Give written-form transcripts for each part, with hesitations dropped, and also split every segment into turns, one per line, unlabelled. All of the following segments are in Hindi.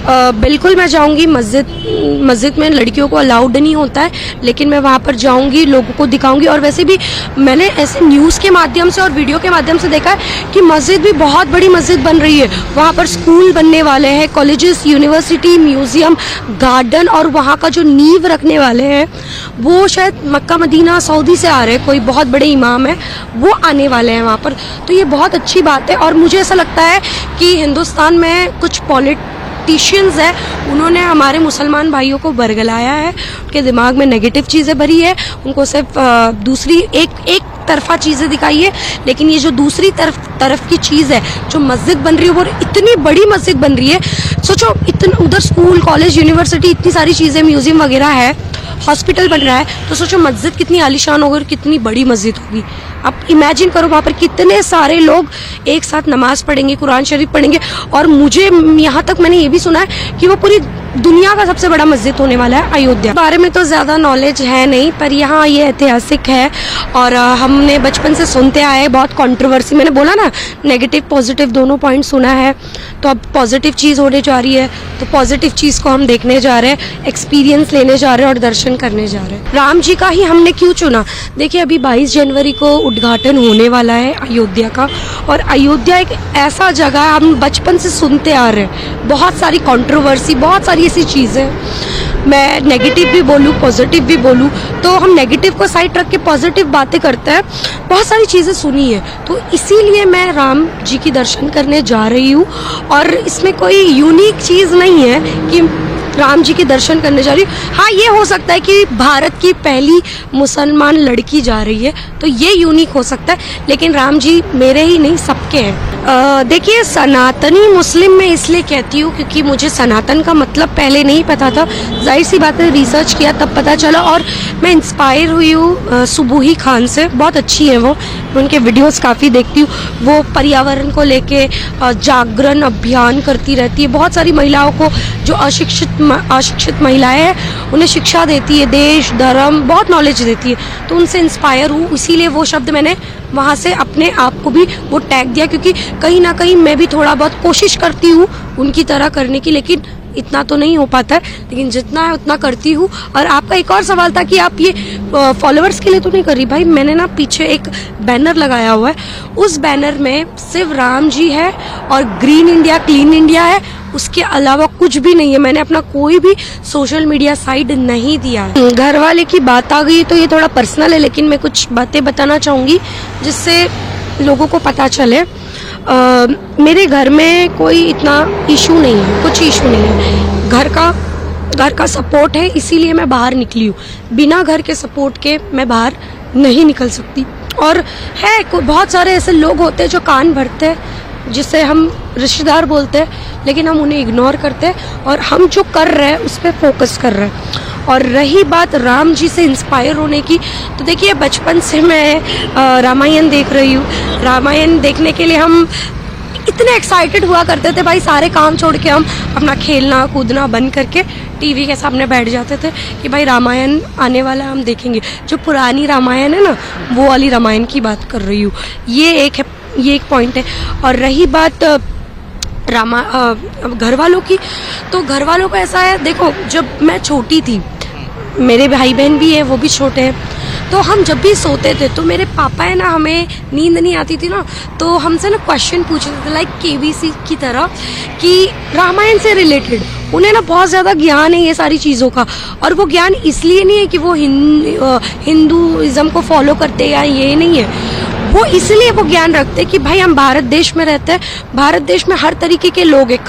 बिल्कुल मैं जाऊंगी। मस्जिद में लड़कियों को अलाउड नहीं होता है, लेकिन मैं वहाँ पर जाऊंगी, लोगों को दिखाऊंगी। और वैसे भी मैंने ऐसे न्यूज़ के माध्यम से और वीडियो के माध्यम से देखा है कि मस्जिद भी बहुत बड़ी मस्जिद बन रही है। वहाँ पर स्कूल बनने वाले हैं, कॉलेजेस, यूनिवर्सिटी, म्यूज़ियम, गार्डन, और वहाँ का जो नींव रखने वाले हैं वो शायद मक्का मदीना सऊदी से आ रहे हैं, कोई बहुत बड़े इमाम है वो आने वाले हैं वहाँ पर। तो ये बहुत अच्छी बात है। और मुझे ऐसा लगता है कि हिंदुस्तान में कुछ पॉलिटिशियंस है, उन्होंने हमारे मुसलमान भाइयों को बरगलाया है, उनके दिमाग में नेगेटिव चीज़ें भरी है, उनको सिर्फ दूसरी एक तरफा चीज़ें दिखाई है। लेकिन ये जो दूसरी तरफ की चीज़ है, जो मस्जिद बन रही है, वो इतनी बड़ी मस्जिद बन रही है। सोचो, इतना उधर स्कूल, कॉलेज, यूनिवर्सिटी, इतनी सारी चीज़ें, म्यूजियम वगैरह है, हॉस्पिटल बन रहा है, तो सोचो मस्जिद कितनी आलीशान होगी और कितनी बड़ी मस्जिद होगी। आप इमेजिन करो वहाँ पर कितने सारे लोग एक साथ नमाज पढ़ेंगे, कुरान शरीफ पढ़ेंगे। और मुझे यहाँ तक मैंने ये भी सुना है कि वो पूरी दुनिया का सबसे बड़ा मस्जिद होने वाला है अयोध्या। बारे में तो ज़्यादा नॉलेज है नहीं, पर यहाँ ये ऐतिहासिक है और हमने बचपन से सुनते आए। बहुत कंट्रोवर्सी, मैंने बोला ना, नेगेटिव पॉजिटिव दोनों पॉइंट सुना है, तो अब पॉजिटिव चीज़ होने जा रही है, तो पॉजिटिव चीज़ को हम देखने जा रहे हैं, एक्सपीरियंस लेने जा रहे हैं और दर्शन करने जा रहे हैं। राम जी का ही हमने क्यों चुना? देखिए, अभी 22 जनवरी को उद्घाटन होने वाला है अयोध्या का, और अयोध्या एक ऐसा जगह है, हम बचपन से सुनते आ रहे हैं, बहुत सारी कंट्रोवर्सी, बहुत सारी ऐसी चीज़ें, मैं नेगेटिव भी बोलूँ, पॉजिटिव भी बोलूँ, तो हम नेगेटिव को साइड रख के पॉजिटिव बातें करते हैं। बहुत सारी चीज़ें सुनी है, तो इसीलिए मैं राम जी की दर्शन करने जा रही हूँ। और इसमें कोई यूनिक चीज़ नहीं है कि राम जी के दर्शन करने जा रही हूँ। हाँ, ये हो सकता है कि भारत की पहली मुसलमान लड़की जा रही है, तो ये यूनिक हो सकता है, लेकिन राम जी मेरे ही नहीं, सबके हैं। देखिए, सनातनी मुस्लिम मैं इसलिए कहती हूँ क्योंकि मुझे सनातन का मतलब पहले नहीं पता था। जाहिर सी बात है, रिसर्च किया तब पता चला, और मैं इंस्पायर हुई हूँ सुबूही खान से। बहुत अच्छी है वो, मैं उनके वीडियोस काफ़ी देखती हूँ। वो पर्यावरण को लेके जागरण अभियान करती रहती है, बहुत सारी महिलाओं को, जो अशिक्षित महिलाएं हैं, उन्हें शिक्षा देती है, देश, धर्म, बहुत नॉलेज देती है। तो उनसे इंस्पायर हूँ, इसीलिए वो शब्द मैंने वहाँ से अपने आप को भी वो टैग दिया, क्योंकि कहीं ना कहीं मैं भी थोड़ा बहुत कोशिश करती हूँ उनकी तरह करने की, लेकिन इतना तो नहीं हो पाता है, लेकिन जितना है उतना करती हूँ। और आपका एक और सवाल था कि आप ये फॉलोअर्स के लिए तो नहीं कर रही। भाई, मैंने ना पीछे एक बैनर लगाया हुआ है, उस बैनर में सिर्फ राम जी है और ग्रीन इंडिया, क्लीन इंडिया है, उसके अलावा कुछ भी नहीं है। मैंने अपना कोई भी सोशल मीडिया साइट नहीं दिया है। घर वाले की बात आ गई तो ये थोड़ा पर्सनल है, लेकिन मैं कुछ बातें बताना चाहूँगी जिससे लोगों को पता चले। मेरे घर में कोई इतना इशू नहीं है, कुछ इशू नहीं है। घर का सपोर्ट है, इसीलिए मैं बाहर निकली हूँ। बिना घर के सपोर्ट के मैं बाहर नहीं निकल सकती। और है बहुत सारे ऐसे लोग होते हैं जो कान भरते हैं, जिसे हम रिश्तेदार बोलते हैं, लेकिन हम उन्हें इग्नोर करते हैं और हम जो कर रहे हैं उस पर फोकस कर रहे हैं। और रही बात राम जी से इंस्पायर होने की, तो देखिए, बचपन से मैं रामायण देख रही हूँ। रामायण देखने के लिए हम इतने एक्साइटेड हुआ करते थे, भाई सारे काम छोड़ के हम अपना खेलना कूदना बंद करके टीवी के सामने बैठ जाते थे कि भाई रामायण आने वाला है, हम देखेंगे। जो पुरानी रामायण है ना, वो वाली रामायण की बात कर रही हूँ। ये एक पॉइंट है। और रही बात घर वालों की, तो घर वालों का ऐसा है, देखो, जब मैं छोटी थी, मेरे भाई बहन भी है, वो भी छोटे हैं, तो हम जब भी सोते थे तो मेरे पापा है ना, हमें नींद नहीं आती थी ना, तो हमसे ना क्वेश्चन पूछते थे, लाइक केबीसी की तरह, कि रामायण से रिलेटेड। उन्हें ना बहुत ज़्यादा ज्ञान है ये सारी चीज़ों का, और वो ज्ञान इसलिए नहीं है कि वो हिंदुइज्म को फॉलो करते हैं, या ये नहीं है, वो इसलिए वो ज्ञान रखते हैं कि भाई हम भारत देश में रहते हैं, भारत देश में हर तरीके के लोग हैं,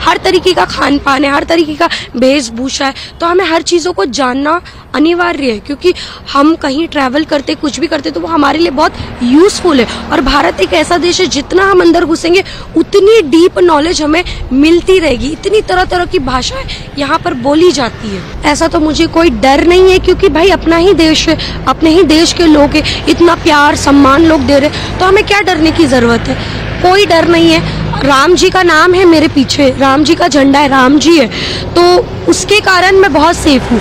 हर तरीके का खान पान है, हर तरीके का वेशभूषा है, तो हमें हर चीज़ों को जानना अनिवार्य है, क्योंकि हम कहीं ट्रैवल करते, कुछ भी करते, तो वो हमारे लिए बहुत यूज़फुल है। और भारत एक ऐसा देश है, जितना हम अंदर घुसेंगे उतनी डीप नॉलेज हमें मिलती रहेगी। इतनी तरह तरह की भाषाएं यहाँ पर बोली जाती है। ऐसा तो मुझे कोई डर नहीं है, क्योंकि भाई अपना ही देश है, अपने ही देश के लोग हैं, इतना प्यार सम्मान लोग दे रहे, तो हमें क्या डरने की ज़रूरत है? कोई डर नहीं है। राम जी का नाम है मेरे पीछे, राम जी का झंडा है, राम जी है, तो उसके कारण मैं बहुत सेफ हूँ।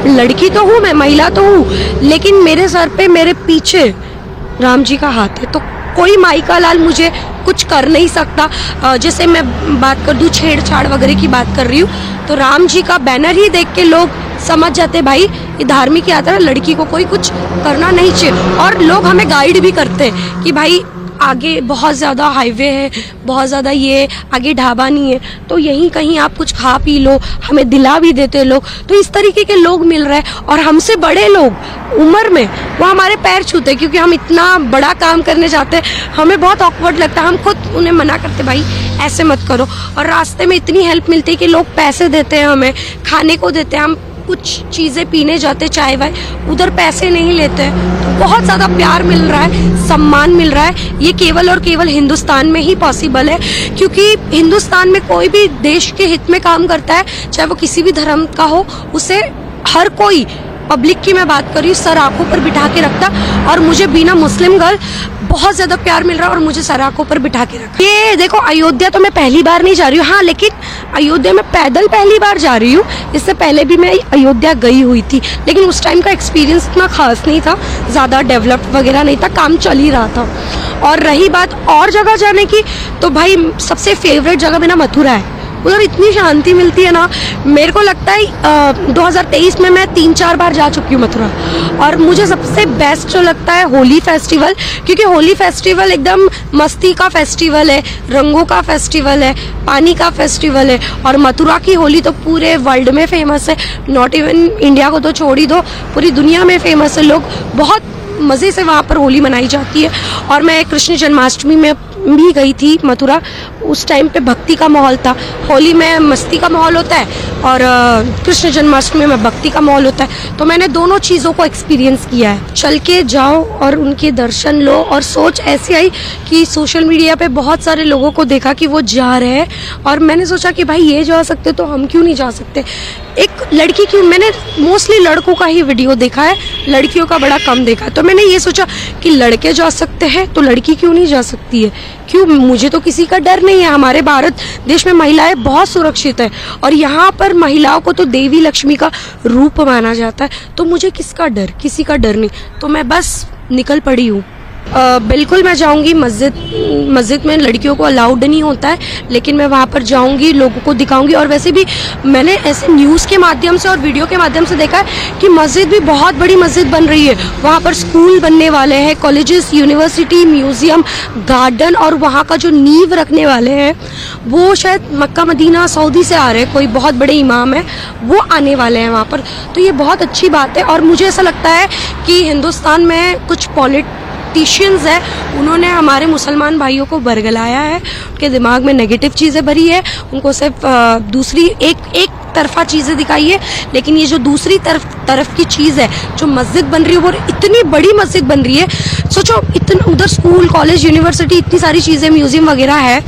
लड़की तो हूँ मैं, महिला तो हूँ, लेकिन मेरे सर पे, मेरे पीछे राम जी का हाथ है, तो कोई माई का लाल मुझे कुछ कर नहीं सकता। जैसे मैं बात कर दूँ छेड़छाड़ वगैरह की बात कर रही हूँ, तो राम जी का बैनर ही देख के लोग समझ जाते भाई ये धार्मिक यात्रा, लड़की को कोई कुछ करना नहीं चाहिए। और लोग हमें गाइड भी करते हैं कि भाई आगे बहुत ज़्यादा हाईवे है, बहुत ज़्यादा ये आगे ढाबा नहीं है, तो यहीं कहीं आप कुछ खा पी लो, हमें दिला भी देते लोग। तो इस तरीके के लोग मिल रहे हैं और हमसे बड़े लोग उम्र में वो हमारे पैर छूते हैं, क्योंकि हम इतना बड़ा काम करने जाते हैं, हमें बहुत ऑकवर्ड लगता है। हम खुद उन्हें मना करते भाई ऐसे मत करो, और रास्ते में इतनी हेल्प मिलती है कि लोग पैसे देते हैं, हमें खाने को देते हैं, हम कुछ चीज़ें पीने जाते चाय वाय, उधर पैसे नहीं लेते, तो बहुत ज़्यादा प्यार मिल रहा है, सम्मान मिल रहा है। ये केवल और केवल हिंदुस्तान में ही पॉसिबल है, क्योंकि हिंदुस्तान में कोई भी देश के हित में काम करता है, चाहे वो किसी भी धर्म का हो, उसे हर कोई, पब्लिक की मैं बात कर रही हूँ, सर आंखों पर बिठा के रखता। और मुझे बिना मुस्लिम गर्ल बहुत ज़्यादा प्यार मिल रहा है और मुझे सर आंखों पर बिठा के रखा। ये देखो, अयोध्या तो मैं पहली बार नहीं जा रही हूँ, हाँ, लेकिन अयोध्या में पैदल पहली बार जा रही हूँ। इससे पहले भी मैं अयोध्या गई हुई थी, लेकिन उस टाइम का एक्सपीरियंस इतना खास नहीं था, ज़्यादा डेवलप्ड वगैरह नहीं था, काम चल ही रहा था। और रही बात और जगह जाने की, तो भाई सबसे फेवरेट जगह मेरा मथुरा है। उधर इतनी शांति मिलती है ना, मेरे को लगता है 2023 में मैं 3-4 बार जा चुकी हूँ मथुरा। और मुझे सबसे बेस्ट जो लगता है होली फेस्टिवल, क्योंकि होली फेस्टिवल एकदम मस्ती का फेस्टिवल है, रंगों का फेस्टिवल है, पानी का फेस्टिवल है। और मथुरा की होली तो पूरे वर्ल्ड में फेमस है, नॉट इवन इंडिया को तो छोड़ ही दो, पूरी दुनिया में फेमस है। लोग बहुत मज़े से वहाँ पर होली मनाई जाती है। और मैं कृष्ण जन्माष्टमी में भी गई थी मथुरा, उस टाइम पे भक्ति का माहौल था। होली में मस्ती का माहौल होता है और कृष्ण जन्माष्टमी में भक्ति का माहौल होता है, तो मैंने दोनों चीज़ों को एक्सपीरियंस किया है। चल के जाओ और उनके दर्शन लो। और सोच ऐसी आई कि सोशल मीडिया पे बहुत सारे लोगों को देखा कि वो जा रहे हैं, और मैंने सोचा कि भाई ये जा सकते तो हम क्यों नहीं जा सकते। एक लड़की की, मैंने मोस्टली लड़कों का ही वीडियो देखा है, लड़कियों का बड़ा कम देखा, तो मैंने ये सोचा कि लड़के जा सकते हैं तो लड़की क्यों नहीं जा सकती है। क्यों, मुझे तो किसी का डर नहीं है। हमारे भारत देश में महिलाएं बहुत सुरक्षित है, और यहाँ पर महिलाओं को तो देवी लक्ष्मी का रूप माना जाता है, तो मुझे किसका डर, किसी का डर नहीं। तो मैं बस निकल पड़ी हूँ। बिल्कुल मैं जाऊंगी। मस्जिद में लड़कियों को अलाउड नहीं होता है, लेकिन मैं वहाँ पर जाऊंगी, लोगों को दिखाऊंगी। और वैसे भी मैंने ऐसे न्यूज़ के माध्यम से और वीडियो के माध्यम से देखा है कि मस्जिद भी बहुत बड़ी मस्जिद बन रही है। वहाँ पर स्कूल बनने वाले हैं, कॉलेजेस, यूनिवर्सिटी, म्यूजियम, गार्डन, और वहाँ का जो नींव रखने वाले हैं वो शायद मक्का मदीना सऊदी से आ रहे हैं, कोई बहुत बड़े इमाम है, वो आने वाले हैं वहाँ पर। तो ये बहुत अच्छी बात है। और मुझे ऐसा लगता है कि हिंदुस्तान में कुछ पॉलिटिशियंस है, उन्होंने हमारे मुसलमान भाइयों को बरगलाया है, उनके दिमाग में नेगेटिव चीज़ें भरी है, उनको सिर्फ दूसरी एक तरफा चीज़ें दिखाई है। लेकिन ये जो दूसरी तरफ की चीज़ है, जो मस्जिद बन रही है, वो इतनी बड़ी मस्जिद बन रही है। सोचो, इतना उधर स्कूल, कॉलेज, यूनिवर्सिटी, इतनी सारी चीज़ें, म्यूजियम वगैरह है,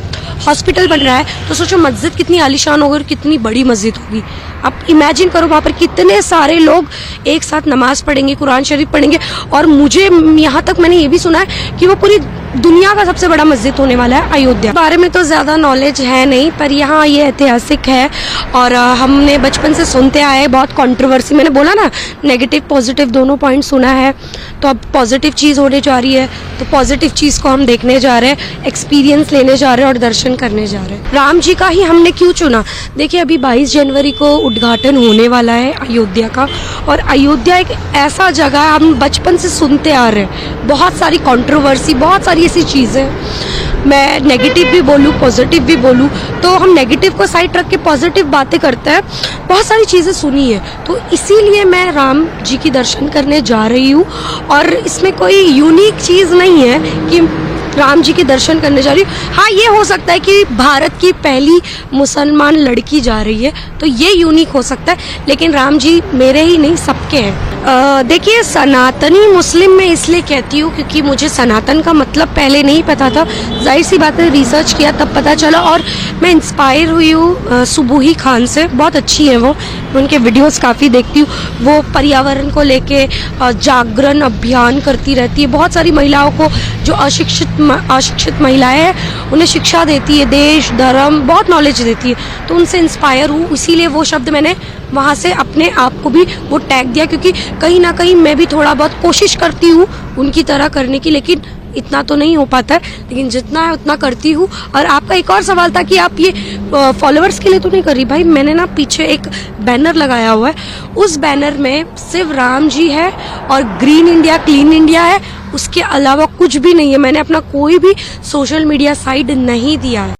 हॉस्पिटल बन रहा है, तो सोचो मस्जिद कितनी आलीशान होगी और कितनी बड़ी मस्जिद होगी। आप इमेजिन करो वहाँ पर कितने सारे लोग एक साथ नमाज पढ़ेंगे, कुरान शरीफ पढ़ेंगे। और मुझे यहाँ तक मैंने ये भी सुना है कि वो पूरी दुनिया का सबसे बड़ा मस्जिद होने वाला है अयोध्या। बारे में तो ज़्यादा नॉलेज है नहीं, पर यहाँ ये ऐतिहासिक है और हमने बचपन से सुनते आए हैं। बहुत कंट्रोवर्सी, मैंने बोला ना, नेगेटिव पॉजिटिव दोनों पॉइंट सुना है, तो अब पॉजिटिव चीज़ होने जा रही है, तो पॉजिटिव चीज़ को हम देखने जा रहे हैं, एक्सपीरियंस लेने जा रहे हैं और दर्शन करने जा रहे हैं। राम जी का ही हमने क्यों चुना? देखिए, अभी 22 जनवरी को उद्घाटन होने वाला है अयोध्या का, और अयोध्या एक ऐसा जगह है, हम बचपन से सुनते आ रहे हैं, बहुत सारी कंट्रोवर्सी, बहुत सारी ऐसी चीज़ें, मैं नेगेटिव भी बोलूँ, पॉजिटिव भी बोलूँ, तो हम नेगेटिव को साइड रख के पॉजिटिव बातें करते हैं। बहुत सारी चीज़ें सुनी है, तो इसीलिए मैं राम जी की दर्शन करने जा रही हूँ। और इसमें कोई यूनिक चीज़ नहीं है कि राम जी के दर्शन करने जा रही हूँ। हाँ, ये हो सकता है कि भारत की पहली मुसलमान लड़की जा रही है, तो ये यूनिक हो सकता है, लेकिन राम जी मेरे ही नहीं, सबके हैं। देखिए, सनातनी मुस्लिम मैं इसलिए कहती हूँ क्योंकि मुझे सनातन का मतलब पहले नहीं पता था, जाहिर सी बात है, रिसर्च किया तब पता चला। और मैं इंस्पायर हुई हूँ सुबूही खान से, बहुत अच्छी है वो, मैं उनके वीडियोस काफ़ी देखती हूँ। वो पर्यावरण को लेके जागरण अभियान करती रहती है, बहुत सारी महिलाओं को, जो अशिक्षित महिलाएं हैं, उन्हें शिक्षा देती है, देश, धर्म, बहुत नॉलेज देती है, तो उनसे इंस्पायर हूँ। इसीलिए वो शब्द मैंने वहाँ से अपने आप को भी वो टैग दिया, क्योंकि कहीं ना कहीं मैं भी थोड़ा बहुत कोशिश करती हूँ उनकी तरह करने की, लेकिन इतना तो नहीं हो पाता है, लेकिन जितना है उतना करती हूँ। और आपका एक और सवाल था कि आप ये फॉलोअर्स के लिए तो नहीं कर रही। भाई मैंने ना पीछे एक बैनर लगाया हुआ है, उस बैनर में सिर्फ राम जी है और ग्रीन इंडिया क्लीन इंडिया है, उसके अलावा कुछ भी नहीं है। मैंने अपना कोई भी सोशल मीडिया साइट नहीं दिया है।